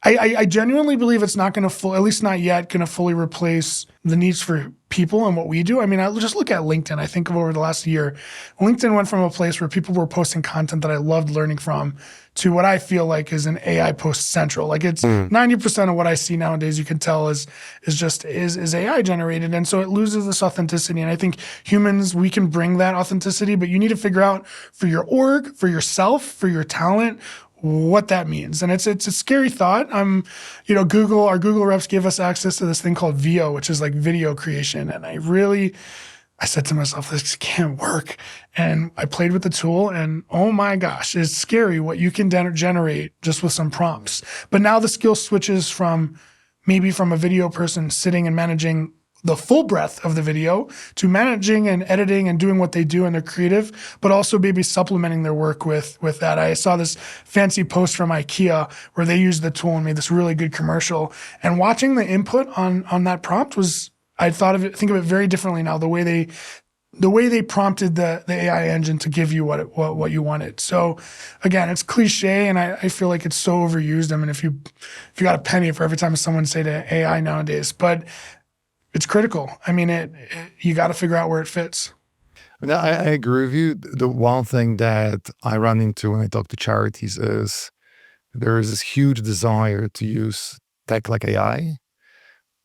I genuinely believe it's not going to, at least not yet, going to fully replace the needs for people and what we do. I mean, I just look at LinkedIn. I think of over the last year, LinkedIn went from a place where people were posting content that I loved learning from to what I feel like is an AI post central. Like it's 90% of what I see nowadays, you can tell is AI generated. And so it loses this authenticity. And I think humans, we can bring that authenticity, but you need to figure out for your org, for yourself, for your talent, what that means. And it's a scary thought. Our Google reps give us access to this thing called VO, which is like video creation. And I said to myself, this can't work. And I played with the tool and oh my gosh, it's scary what you can generate just with some prompts. But now the skill switches from a video person sitting and managing the full breadth of the video to managing and editing and doing what they do and they're creative, but also maybe supplementing their work with that. I saw this fancy post from IKEA where they used the tool and made this really good commercial. And watching the input on that prompt was think of it very differently now. The way they prompted the AI engine to give you what you wanted. So again, it's cliche, and I feel like it's so overused. I mean, if you got a penny for every time someone say to AI nowadays, but it's critical. I mean, you got to figure out where it fits. I agree with you. The one thing that I run into when I talk to charities is there is this huge desire to use tech like AI,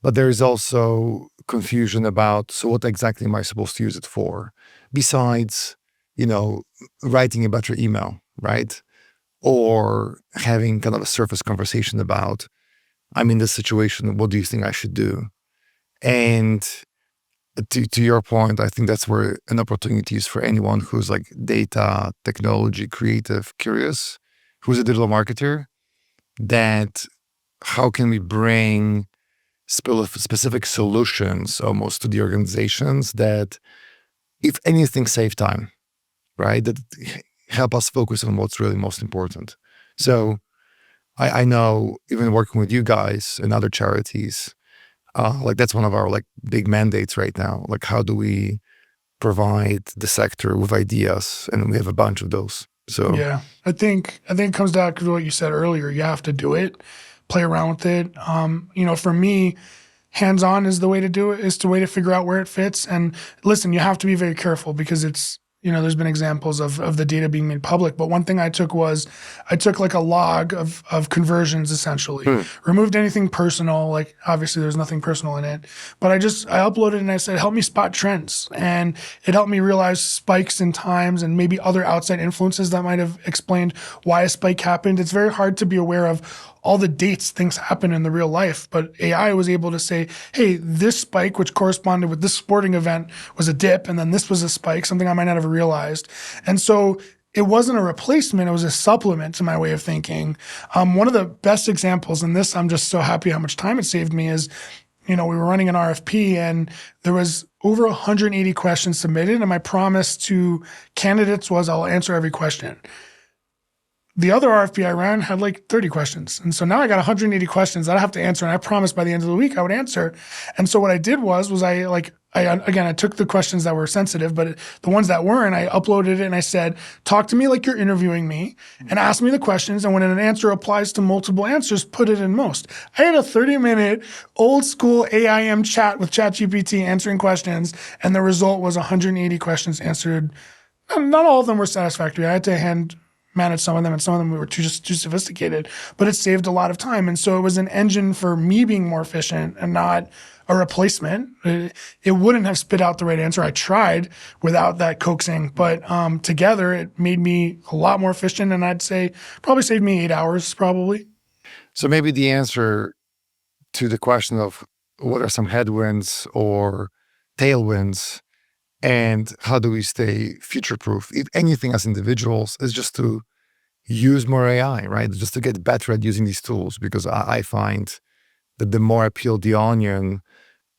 but there is also confusion about, so what exactly am I supposed to use it for? Besides, writing a better email, right? Or having kind of a surface conversation about, I'm in this situation, what do you think I should do? And to your point, I think that's where an opportunity is for anyone who's like data, technology, creative, curious, who's a digital marketer, that how can we bring specific solutions almost to the organizations that, if anything, save time, right? That help us focus on what's really most important. So I know even working with you guys and other charities, like that's one of our like big mandates right now. Like, how do we provide the sector with ideas? And we have a bunch of those. So yeah, I think it comes down to what you said earlier. You have to do it, play around with it. For me, hands-on is the way to do it, is the way to figure out where it fits. And listen, you have to be very careful because it's, there's been examples of the data being made public. But one thing I took like a log of conversions, essentially. Removed anything personal. Like, obviously there's nothing personal in it. But I uploaded and I said, help me spot trends. And it helped me realize spikes in times and maybe other outside influences that might have explained why a spike happened. It's very hard to be aware of all the dates things happen in the real life. But AI was able to say, hey, this spike, which corresponded with this sporting event, was a dip, and then this was a spike, something I might not have realized. And so it wasn't a replacement, it was a supplement to my way of thinking. One of the best examples, and this I'm just so happy how much time it saved me, is, we were running an RFP and there was over 180 questions submitted, and my promise to candidates was I'll answer every question. The other RFP I ran had like 30 questions. And so now I got 180 questions that I have to answer. And I promised by the end of the week I would answer. And so what I did was I took the questions that were sensitive, but the ones that weren't, I uploaded it and I said, talk to me like you're interviewing me and ask me the questions. And when an answer applies to multiple answers, put it in most. I had a 30-minute old school AIM chat with ChatGPT answering questions. And the result was 180 questions answered. Not all of them were satisfactory. I had to manage some of them, and some of them were too sophisticated, but it saved a lot of time. And so it was an engine for me being more efficient and not a replacement. It wouldn't have spit out the right answer. I tried without that coaxing, but together it made me a lot more efficient, and I'd say probably saved me 8 hours probably. So maybe the answer to the question of what are some headwinds or tailwinds and how do we stay future-proof, if anything, as individuals, is just to use more AI, right? Just to get better at using these tools, because I find that the more I peel the onion,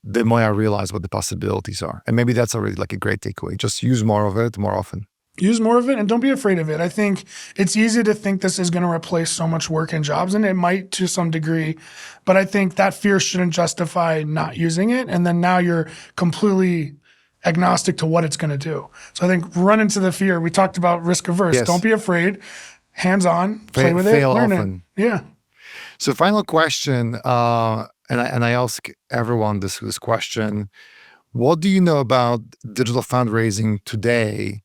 the more I realize what the possibilities are. And maybe that's already like a great takeaway. Just use more of it more often. Use more of it and don't be afraid of it. I think it's easy to think this is going to replace so much work and jobs, and it might to some degree, but I think that fear shouldn't justify not using it. And then now you're completely agnostic to what it's going to do. So I think run into the fear. We talked about risk averse. Yes. Don't be afraid. Hands on, play with it, learn often. it. Yeah. So final question, and I ask everyone this question: what do you know about digital fundraising today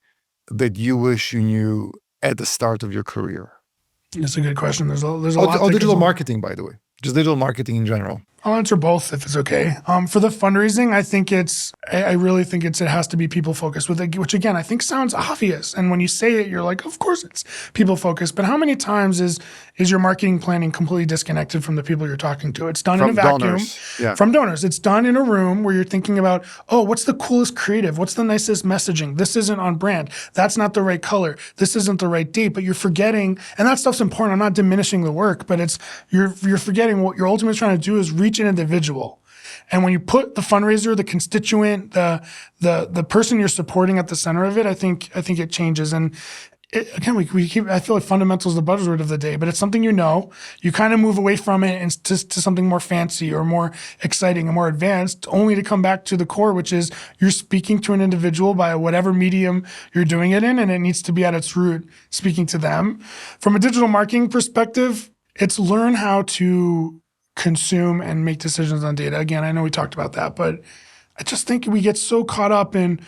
that you wish you knew at the start of your career? That's a good question. There's a lot. Oh, digital marketing, by the way, just digital marketing in general. I'll answer both if it's okay. For the fundraising, I really think it has to be people focused with it, which again, I think sounds obvious. And when you say it, you're like, of course it's people focused. But how many times is your marketing planning completely disconnected from the people you're talking to? It's done in a vacuum. Donors. Yeah. From donors. It's done in a room where you're thinking about, oh, what's the coolest creative? What's the nicest messaging? This isn't on brand. That's not the right color. This isn't the right date. But you're forgetting, and that stuff's important. I'm not diminishing the work, but you're forgetting what you're ultimately trying to do is reach an individual. And when you put the fundraiser, the constituent, the person you're supporting at the center of it, I think it changes. And again, we keep, I feel like fundamentals is the buzzword of the day, but it's something you kind of move away from it and to something more fancy or more exciting and more advanced, only to come back to the core, which is you're speaking to an individual by whatever medium you're doing it in, and it needs to be at its root speaking to them. From a digital marketing perspective, it's learn how to consume and make decisions on data. Again, I know we talked about that, but I just think we get so caught up in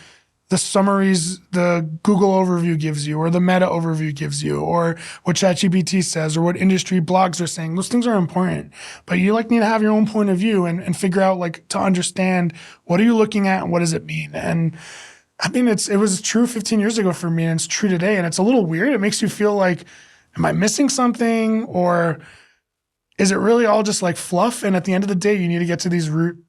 the summaries the Google overview gives you, or the Meta overview gives you, or what ChatGPT says, or what industry blogs are saying. Those things are important, but you need to have your own point of view and figure out to understand what are you looking at and what does it mean. And I mean, it was true 15 years ago for me, and it's true today. And it's a little weird. It makes you feel like, am I missing something, or is it really all just fluff? And at the end of the day, you need to get to these root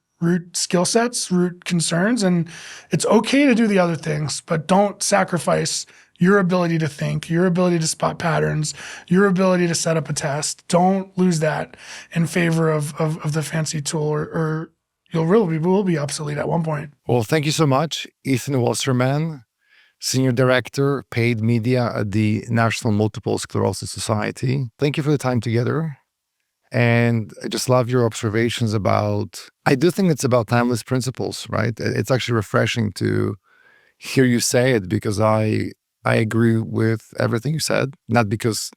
skill sets, root concerns, and it's okay to do the other things, but don't sacrifice your ability to think, your ability to spot patterns, your ability to set up a test. Don't lose that in favor of the fancy tool, or will be obsolete at one point. Well, thank you so much, Ethan Wasserman, Senior Director, Paid Media at the National Multiple Sclerosis Society. Thank you for the time together. And I just love your observations I do think it's about timeless principles, right? It's actually refreshing to hear you say it, because I agree with everything you said, not because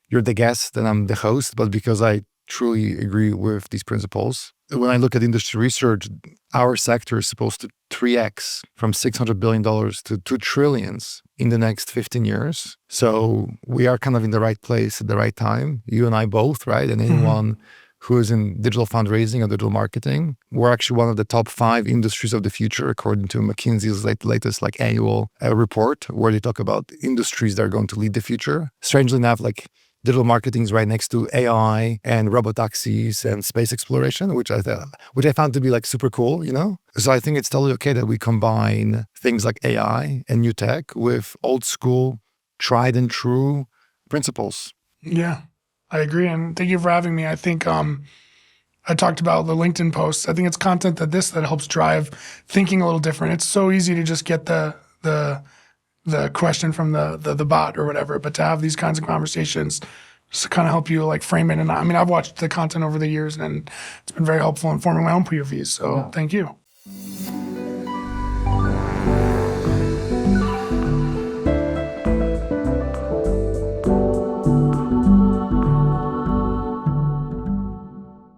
you're the guest and I'm the host, but because I truly agree with these principles. When I look at industry research, our sector is supposed to 3x from $600 billion to $2 trillion in the next 15 years. So we are kind of in the right place at the right time. You and I both, right? And anyone who is in digital fundraising or digital marketing, we're actually one of the top 5 industries of the future, according to McKinsey's latest annual report, where they talk about industries that are going to lead the future. Strangely enough, digital marketing is right next to AI and robotaxis and space exploration, which I found to be super cool, So I think it's totally okay that we combine things like AI and new tech with old school, tried and true principles. Yeah, I agree. And thank you for having me. I think I talked about the LinkedIn posts. I think it's content that helps drive thinking a little different. It's so easy to just get the question from the bot or whatever, but to have these kinds of conversations just to kind of help you frame it. And I mean, I've watched the content over the years, and it's been very helpful in forming my own POVs. So Thank you.